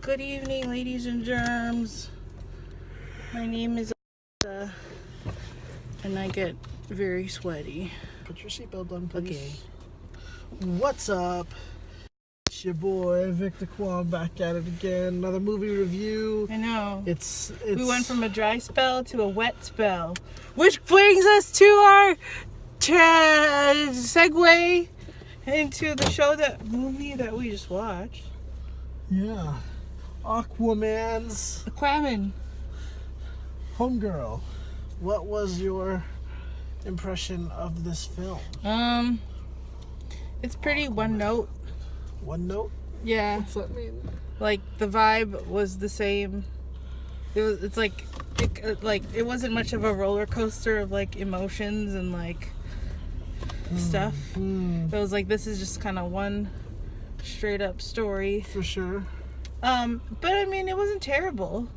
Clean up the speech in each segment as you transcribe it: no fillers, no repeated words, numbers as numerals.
Good evening, ladies and germs. My name is and I get very sweaty. Put your seatbelt on, please. Okay. What's up? It's your boy Victor Kwan back at it again. Another movie review. I know. It's We went from a dry spell to a wet spell, which brings us to our segue into the movie that we just watched. Yeah. Aquaman's Aquaman. Homegirl. What was your impression of this film? It's pretty one note. One note? Yeah. What's that mean? Like the vibe was the same. It wasn't much of a roller coaster of like emotions and like stuff. It was like, this is just kind of one straight up story. For sure. But I mean, it wasn't terrible.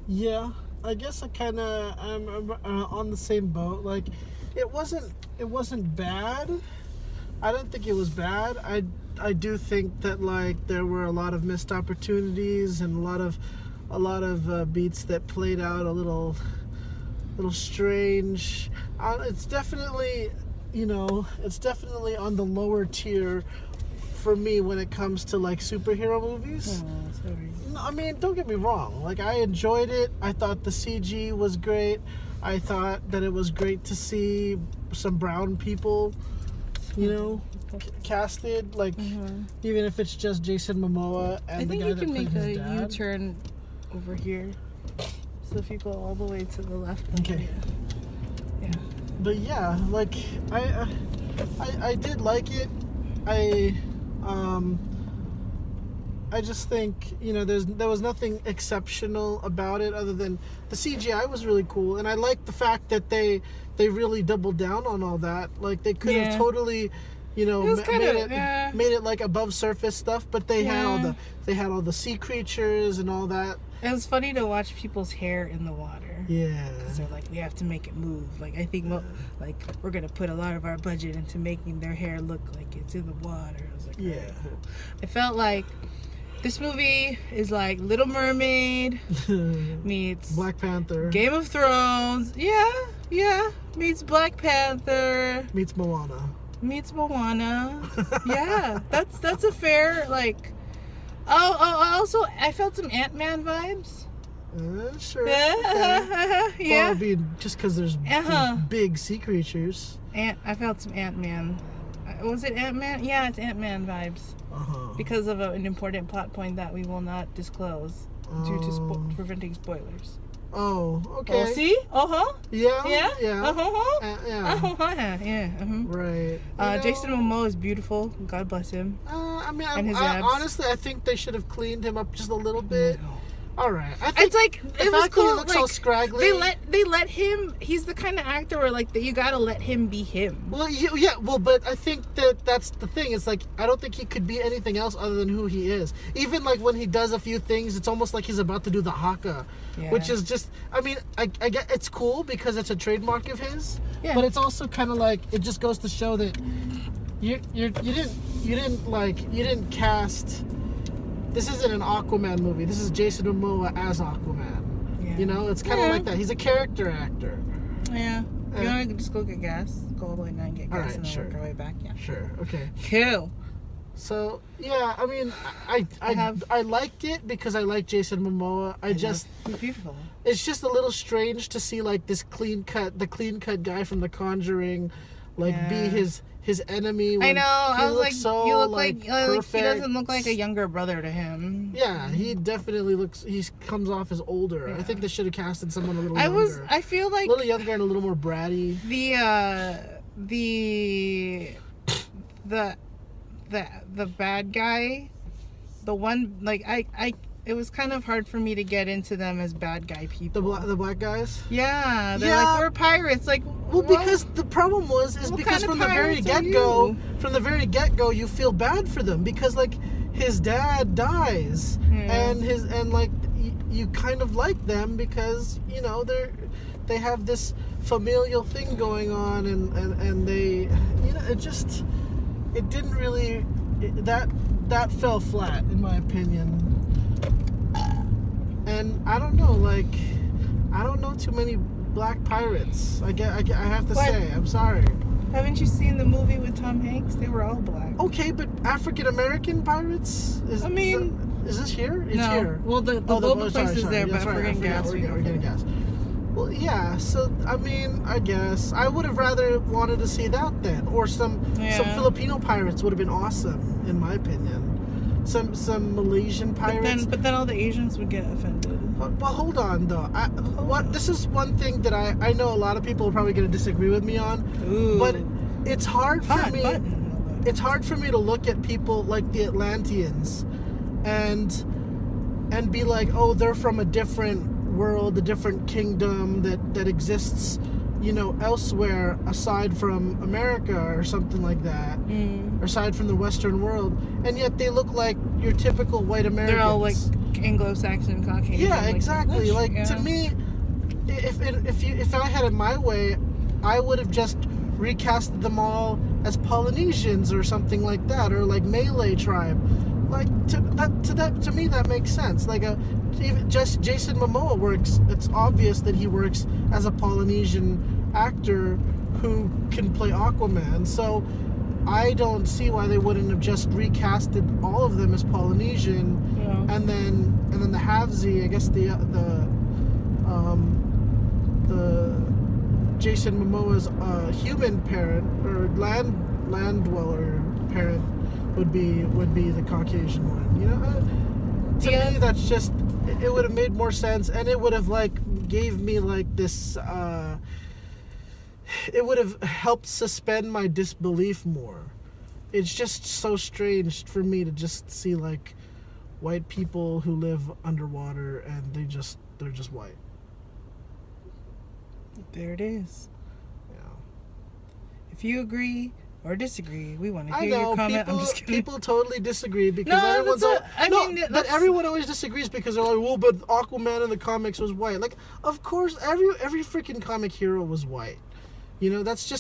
Yeah, I guess I'm on the same boat. Like, it wasn't bad. I don't think it was bad. I do think that like there were a lot of missed opportunities and a lot of beats that played out a little strange. It's definitely, it's definitely on the lower tier for me when it comes to like superhero movies. Oh, sorry. I mean, don't get me wrong. Like, I enjoyed it. I thought the CG was great. I thought that it was great to see some brown people, casted. Like, even if it's just Jason Momoa and the guy that played his dad. I think you can make a U-turn over here. So if you go all the way to the left. Okay. Yeah. But yeah, like I did like it. I just think, there was nothing exceptional about it other than the CGI was really cool, and I like the fact that they really doubled down on all that. Like, they could have totally, made it like above surface stuff, but they had all the sea creatures and all that. It was funny to watch people's hair in the water. Yeah. Because they're like, we have to make it move. Like, I think we're going to put a lot of our budget into making their hair look like it's in the water. I was like, yeah. Cool. I felt like this movie is like Little Mermaid meets Black Panther. Game of Thrones. Yeah. Meets Black Panther. Meets Moana. Yeah. That's a fair, like... also, I felt some Ant-Man vibes. Sure. Yeah. Well, I mean, just because there's big sea creatures. I felt some Ant-Man. Was it Ant-Man? Yeah, it's Ant-Man vibes. Because of an important plot point that we will not disclose due to preventing spoilers. Oh, okay. Oh, see? Yeah. Right. Jason Momoa is beautiful. God bless him. Honestly, I think they should have cleaned him up just a little bit. All right. It's like, it was cool. He looks all scraggly. They let him. He's the kind of actor where like you gotta let him be him. Well, but I think that's the thing. It's like, I don't think he could be anything else other than who he is. Even like when he does a few things, it's almost like he's about to do the haka, which is just. I mean, I get it's cool because it's a trademark of his. Yeah. But it's also kind of like, it just goes to show that you didn't cast. This isn't an Aquaman movie. This is Jason Momoa as Aquaman. Yeah. It's kind of like that. He's a character actor. Yeah. You want to just go get gas? Go all the way down and get gas, and then work our way back? Yeah. Sure. Okay. Cool. So, yeah, I mean, I liked it because I like Jason Momoa. He's beautiful. It's just a little strange to see, like, the clean cut guy from The Conjuring, like, be his enemy. I know. I was like, he doesn't look like a younger brother to him. Yeah, he definitely he comes off as older. Yeah. I think they should have casted someone a little younger. I feel like a little younger and a little more bratty. The bad guy, the one, like, it was kind of hard for me to get into them as bad guy people. The black guys? Yeah, they're like, we're pirates. Like, well, because the problem because from the very get-go, you feel bad for them because, like, his dad dies, and you kind of like them because they have this familial thing going on, and they, it just it didn't really that fell flat in my opinion. And I don't know, like, I don't know too many black pirates. I have to say, I'm sorry. Haven't you seen the movie with Tom Hanks? They were all black. Okay, but African American pirates? Is this here? It's no. here. Well, the global place is there, but we're getting gas. We're getting gas. Well, yeah. So I mean, I guess I would have rather wanted to see that then, or some Filipino pirates would have been awesome, in my opinion. Some Malaysian pirates. But then all the Asians would get offended. Well, hold on though. This is one thing that I know a lot of people are probably going to disagree with me on. Ooh. But it's hard for me. Button. It's hard for me to look at people like the Atlanteans, and be like, oh, they're from a different world, a different kingdom that exists, elsewhere aside from America or something like that, or aside from the Western world, and yet they look like your typical white Americans. They're all like Anglo-Saxon, Caucasian. Yeah, exactly. To me, if I had it my way, I would have just recasted them all as Polynesians or something like that, or like Malay tribe. Like to me that makes sense. Like even just Jason Momoa works. It's obvious that he works as a Polynesian actor who can play Aquaman. So I don't see why they wouldn't have just recasted all of them as Polynesian, and then the halvesy, I guess the Jason Momoa's human parent or land dweller parent would be the Caucasian one. To me, that's just, it would have made more sense, and it would have gave me this. It would have helped suspend my disbelief more. It's just so strange for me to just see white people who live underwater and they're just white. There it is. Yeah. If you agree or disagree, we want to hear your comment. I'm just kidding. People totally disagree because everyone always disagrees because they're like, well, but Aquaman in the comics was white. Like, of course, every freaking comic hero was white. That's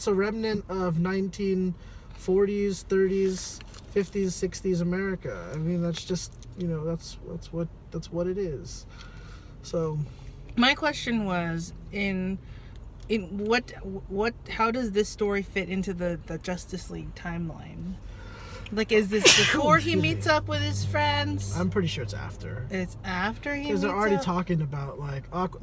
a remnant of 1940s, 30s, 50s, 60s America. I mean, that's just, that's what it is. So, my question was how does this story fit into the Justice League timeline? Like, is this before he meets up with his friends? I'm pretty sure it's after. It's after he meets up? Because they're already talking about,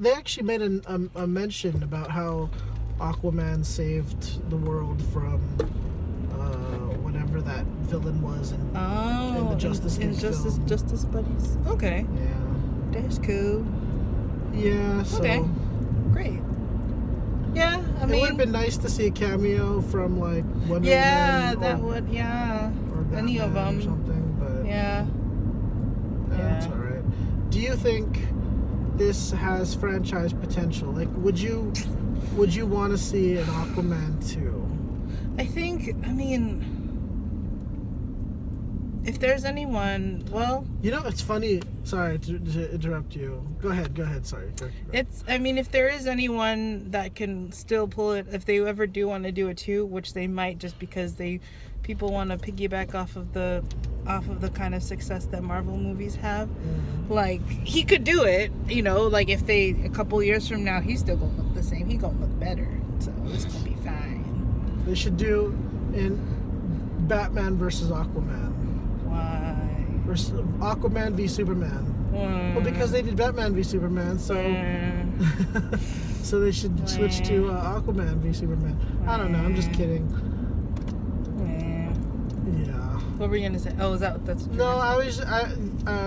they actually made a mention about how Aquaman saved the world from whatever that villain was in the Justice League film. Justice Buddies. Okay. Yeah. That's cool. Yeah, so... Okay. Great. Yeah, I mean... It would have been nice to see a cameo from, Wonder Woman. Yeah, that would, yeah. Or any of them. Or something, but... Yeah. That's alright. Do you think this has franchise potential? Like, would you want to see an Aquaman 2? I mean... If there's anyone, well... it's funny. Sorry to interrupt you. Go ahead. Sorry. If there is anyone that can still pull it, if they ever do want to do it too, which they might just because people want to piggyback off of the kind of success that Marvel movies have. Mm-hmm. He could do it, if a couple years from now, he's still going to look the same. He's going to look better. So it's going to be fine. They should do in Batman versus Aquaman. Versus Aquaman v Superman. Well, because they did Batman v Superman, so so they should switch to Aquaman v Superman. I don't know. I'm just kidding. Yeah. What were you gonna say? Oh, is that that's? No, I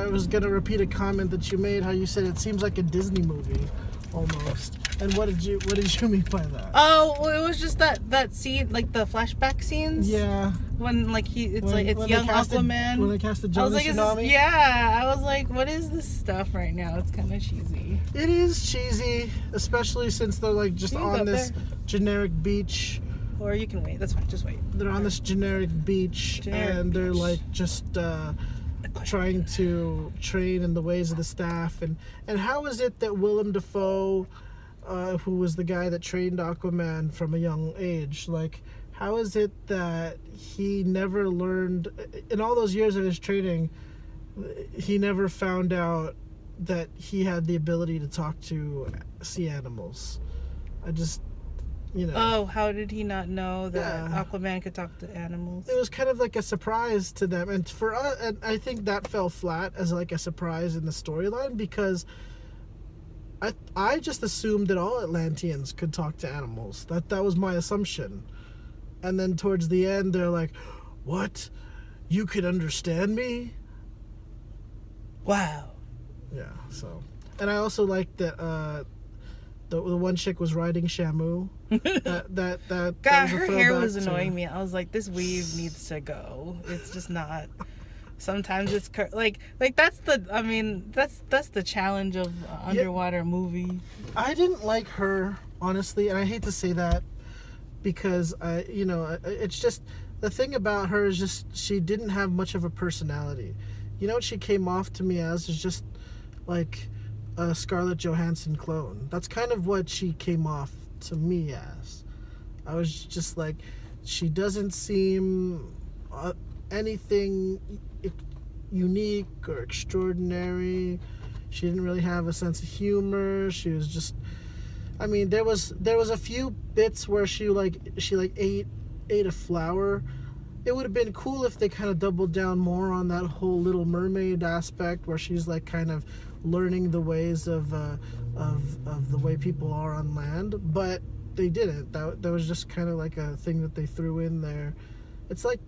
was gonna repeat a comment that you made. How you said it seems like a Disney movie, almost. And what did you mean by that? Oh, well, it was just that scene, the flashback scenes. Yeah. When it's young Aquaman. When they casted Jonas Tsunami. I was like, what is this stuff right now? It's kind of cheesy. It is cheesy, especially since they're just on this generic beach. Or you can wait. That's fine. Just wait. They're on this generic beach, they're just trying to train in the ways of the staff. And how is it that Willem Dafoe who was the guy that trained Aquaman from a young age, like, how is it that he never learned, in all those years of his training, he never found out that he had the ability to talk to sea animals? I just, Oh, how did he not know that Yeah. Aquaman could talk to animals? It was kind of like a surprise to them, and for us, and I think that fell flat as like a surprise in the storyline, because I just assumed that all Atlanteans could talk to animals. That was my assumption. And then towards the end, they're like, "What? You could understand me?" Wow. Yeah. So, and I also liked that the one chick was riding Shamu. that God, was a her hair throwback was to- annoying me. I was like, this weave needs to go. It's just not. Sometimes it's like that's the challenge of an underwater movie. I didn't like her, honestly, and I hate to say that, because it's just, the thing about her is just she didn't have much of a personality. You know what she came off to me as is just like a Scarlett Johansson clone. That's kind of what she came off to me as. I was just like, she doesn't seem anything unique or extraordinary. She didn't really have a sense of humor. She was just, I mean, there was a few bits where she ate a flower. It would have been cool if they kind of doubled down more on that whole Little Mermaid aspect, where she's like kind of learning the ways of the way people are on land, but they didn't. That was just kind of like a thing that they threw in there. It's like,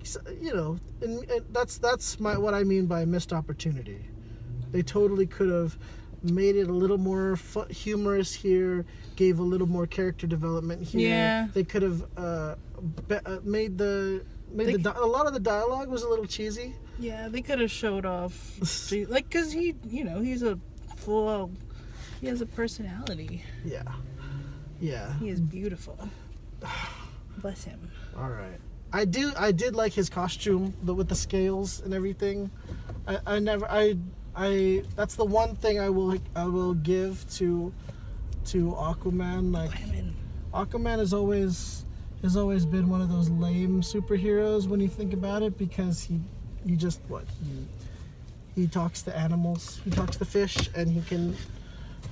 and that's what I mean by missed opportunity. They totally could have made it a little more humorous here, gave a little more character development here. Yeah. They could have made a lot of the dialogue was a little cheesy. Yeah, they could have showed off, like, because he has a personality. Yeah. He is beautiful. Bless him. All right. I did like his costume, with the scales and everything. That's the one thing I will give to Aquaman. Like, Aquaman has always been one of those lame superheroes when you think about it, because he talks to animals, he talks to fish, and he can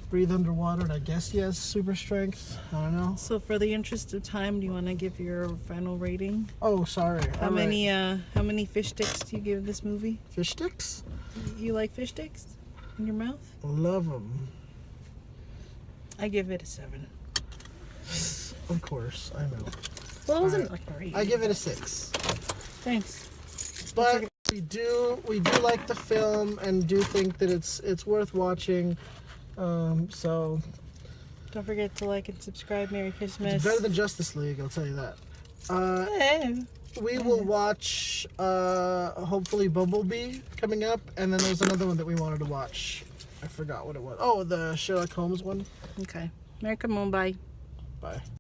breathe underwater, and I guess he has super strength. I don't know. So, for the interest of time, do you want to give your final rating? Oh, sorry. How many fish sticks do you give this movie? Fish sticks? You like fish sticks in your mouth? Love them. I give it a 7. Of course, I know. Well, it wasn't like great. I give it a 6. Thanks. But we do like the film and do think that it's worth watching. So Don't forget to like and subscribe. Merry Christmas. it's better than Justice League, I'll tell you that. We will watch hopefully Bumblebee coming up, and then there's another one that we wanted to watch. I forgot what it was. Oh, the Sherlock Holmes one. Okay. Merry, come on, bye. Bye.